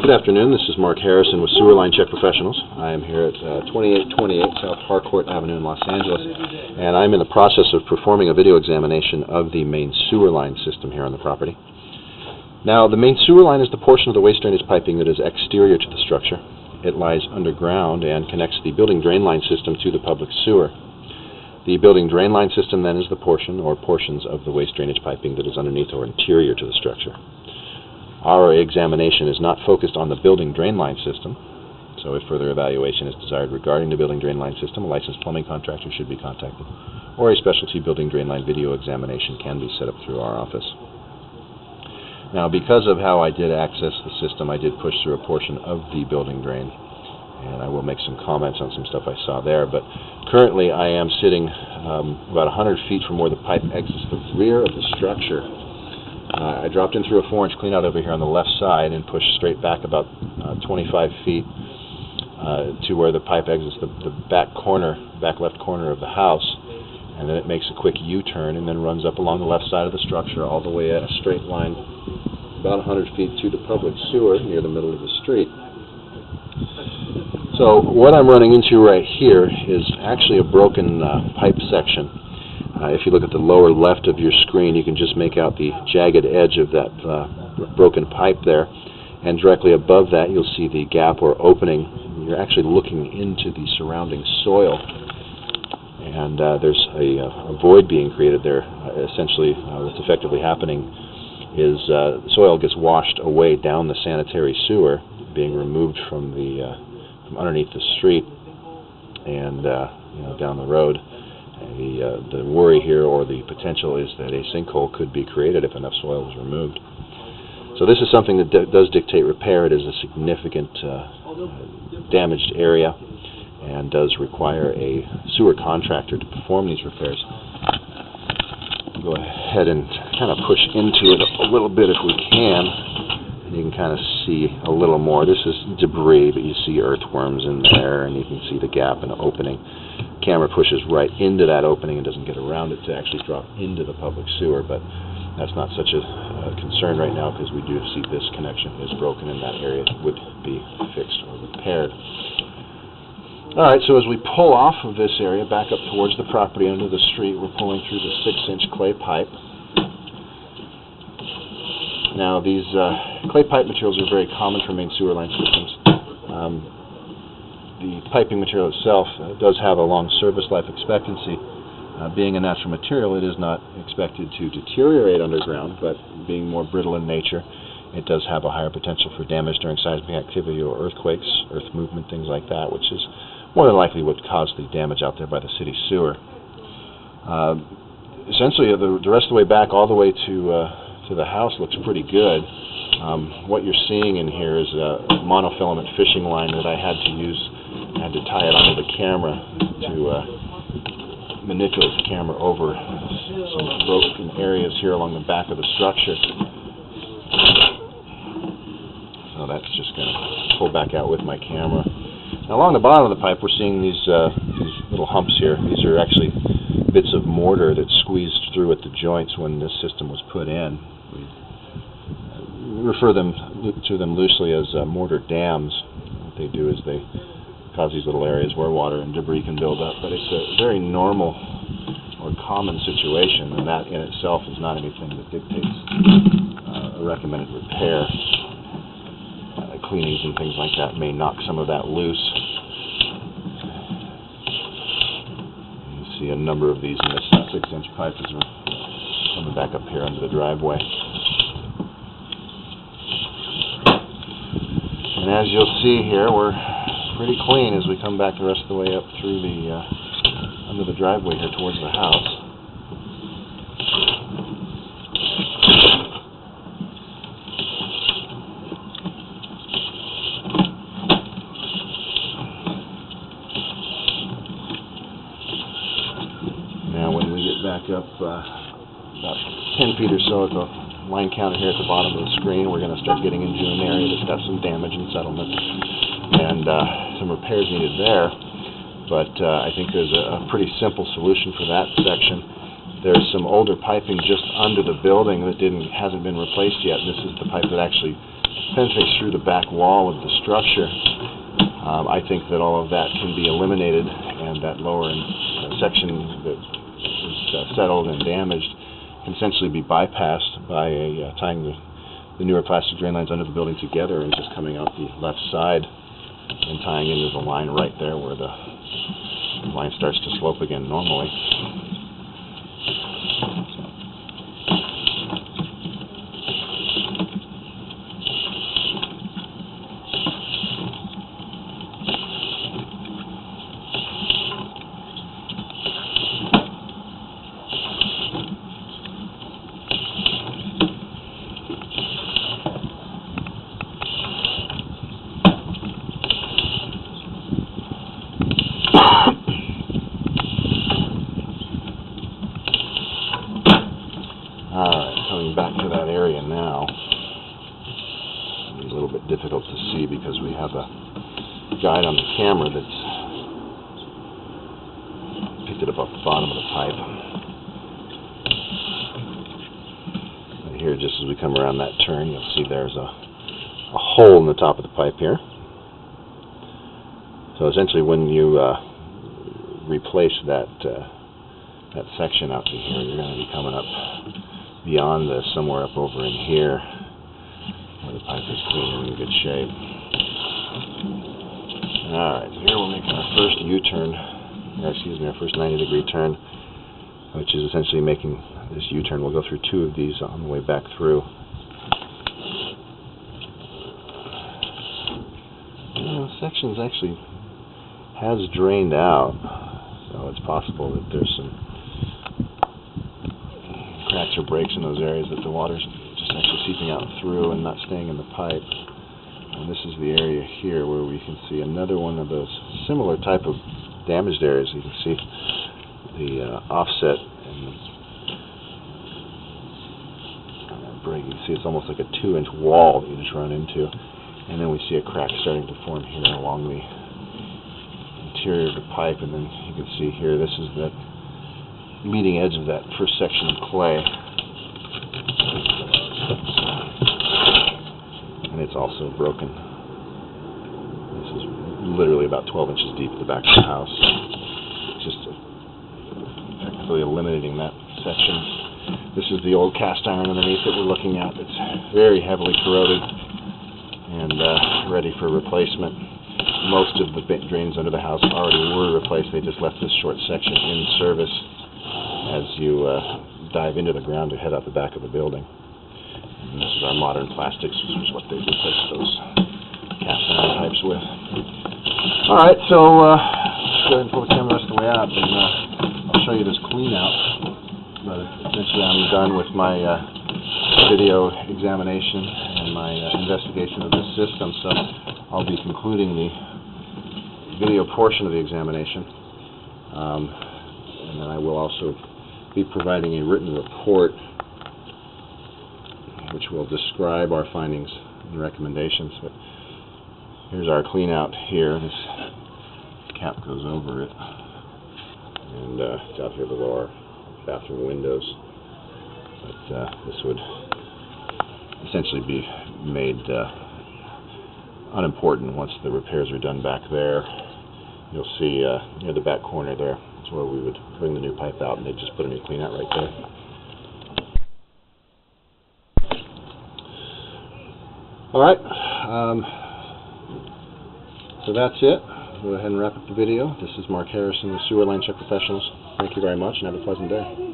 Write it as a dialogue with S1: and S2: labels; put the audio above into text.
S1: Good afternoon, this is Mark Harrison with Sewer Line Check Professionals. I am here at 2828 South Harcourt Avenue in Los Angeles, and I'm in the process of performing a video examination of the main sewer line system here on the property. Now, the main sewer line is the portion of the waste drainage piping that is exterior to the structure. It lies underground and connects the building drain line system to the public sewer. The building drain line system then is the portion or portions of the waste drainage piping that is underneath or interior to the structure. Our examination is not focused on the building drain line system, so if further evaluation is desired regarding the building drain line system, a licensed plumbing contractor should be contacted, or a specialty building drain line video examination can be set up through our office. Now, because of how I did access the system, I did push through a portion of the building drain, and I will make some comments on some stuff I saw there, but currently I am sitting about 100 feet from where the pipe exits the rear of the structure. I dropped in through a 4-inch cleanout over here on the left side and pushed straight back about 25 feet to where the pipe exits the back left corner of the house, and then it makes a quick U-turn and then runs up along the left side of the structure all the way at a straight line about 100 feet to the public sewer near the middle of the street. So what I'm running into right here is actually a broken pipe section. If you look at the lower left of your screen, you can just make out the jagged edge of that broken pipe there, and directly above that you'll see the gap or opening. You're actually looking into the surrounding soil, and there's a void being created there. Essentially, what's effectively happening is soil gets washed away down the sanitary sewer, being removed from underneath the street and down the road. The worry here, or the potential, is that a sinkhole could be created if enough soil was removed. So this is something that does dictate repair. It is a significant damaged area and does require a sewer contractor to perform these repairs. Go ahead and kind of push into it a little bit if we can. You can kind of see a little more. This is debris, but you see earthworms in there, and you can see the gap and the opening. Camera pushes right into that opening and doesn't get around it to actually drop into the public sewer, but that's not such a concern right now because we do see this connection is broken and that area would be fixed or repaired. Alright, so as we pull off of this area back up towards the property under the street, we're pulling through the 6-inch clay pipe. Now, these clay pipe materials are very common for main sewer line systems. The piping material itself does have a long service life expectancy. Being a natural material, it is not expected to deteriorate underground, but being more brittle in nature, it does have a higher potential for damage during seismic activity or earthquakes, earth movement, things like that, which is more than likely what caused the damage out there by the city sewer. Essentially, the rest of the way back, all the way to the house, looks pretty good. What you're seeing in here is a monofilament fishing line that I had to tie it onto the camera to manipulate the camera over some broken areas here along the back of the structure. So that's just going to pull back out with my camera. Now, along the bottom of the pipe, we're seeing these little humps here. These are actually bits of mortar that squeezed through at the joints when this system was put in. We refer to them loosely as mortar dams. What they do is they cause these little areas where water and debris can build up, but it's a very normal or common situation, and that in itself is not anything that dictates a recommended repair. Cleanings and things like that may knock some of that loose. You see a number of these in this 6-inch pipe as we're coming back up here under the driveway. And as you'll see here, we're pretty clean as we come back the rest of the way up through the under the driveway here towards the house. Now when we get back up about 10 feet or so at the line counter here at the bottom of the screen, we're going to start getting into an area that's got some damage and settlement and some repairs needed there, but I think there's a pretty simple solution for that section. There's some older piping just under the building that hasn't been replaced yet. This is the pipe that actually penetrates through the back wall of the structure. I think that all of that can be eliminated, and that lower section that is settled and damaged can essentially be bypassed by tying the newer plastic drain lines under the building together and just coming out the left side and tying into the line right there where the line starts to slope again normally. Alright, coming back to that area now. It's a little bit difficult to see because we have a guide on the camera that's picked it up off the bottom of the pipe. Right here, just as we come around that turn, you'll see there's a hole in the top of the pipe here. So essentially when you replace that section out to here, you're going to be coming up beyond this, somewhere up over in here, where the pipe is clean and in good shape. Alright, here we're making our first U-turn, our first 90-degree turn, which is essentially making this U-turn. We'll go through two of these on the way back through. Sections actually has drained out, so it's possible that there's some cracks or breaks in those areas that the water's just actually seeping out through and not staying in the pipe. And this is the area here where we can see another one of those similar type of damaged areas. You can see the offset and break. You can see it's almost like a 2-inch wall that you just run into. And then we see a crack starting to form here along the interior of the pipe, and then you can see here, this is the leading edge of that first section of clay. And it's also broken. This is literally about 12 inches deep at the back of the house. Just effectively eliminating that section. This is the old cast iron underneath that we're looking at. It's very heavily corroded and ready for replacement. Most of the drains under the house already were replaced. They just left this short section in service as you dive into the ground to head out the back of the building. And this is our modern plastics, which is what they replaced those cast iron pipes with. Alright, so let's go ahead and pull the camera rest of the way out, and I'll show you this clean out. But essentially I'm done with my video examination and my investigation of this system, so I'll be concluding the video portion of the examination, and then I will also be providing a written report which will describe our findings and recommendations. But here's our clean out here. This cap goes over it, and it's out here below our bathroom windows. But this would essentially be made unimportant once the repairs are done back there. You'll see near the back corner there, that's where we would bring the new pipe out, and they'd just put a new clean out right there. Alright, so that's it. Go ahead and wrap up the video. This is Mark Harrison with Sewer Line Check Professionals. Thank you very much, and have a pleasant day.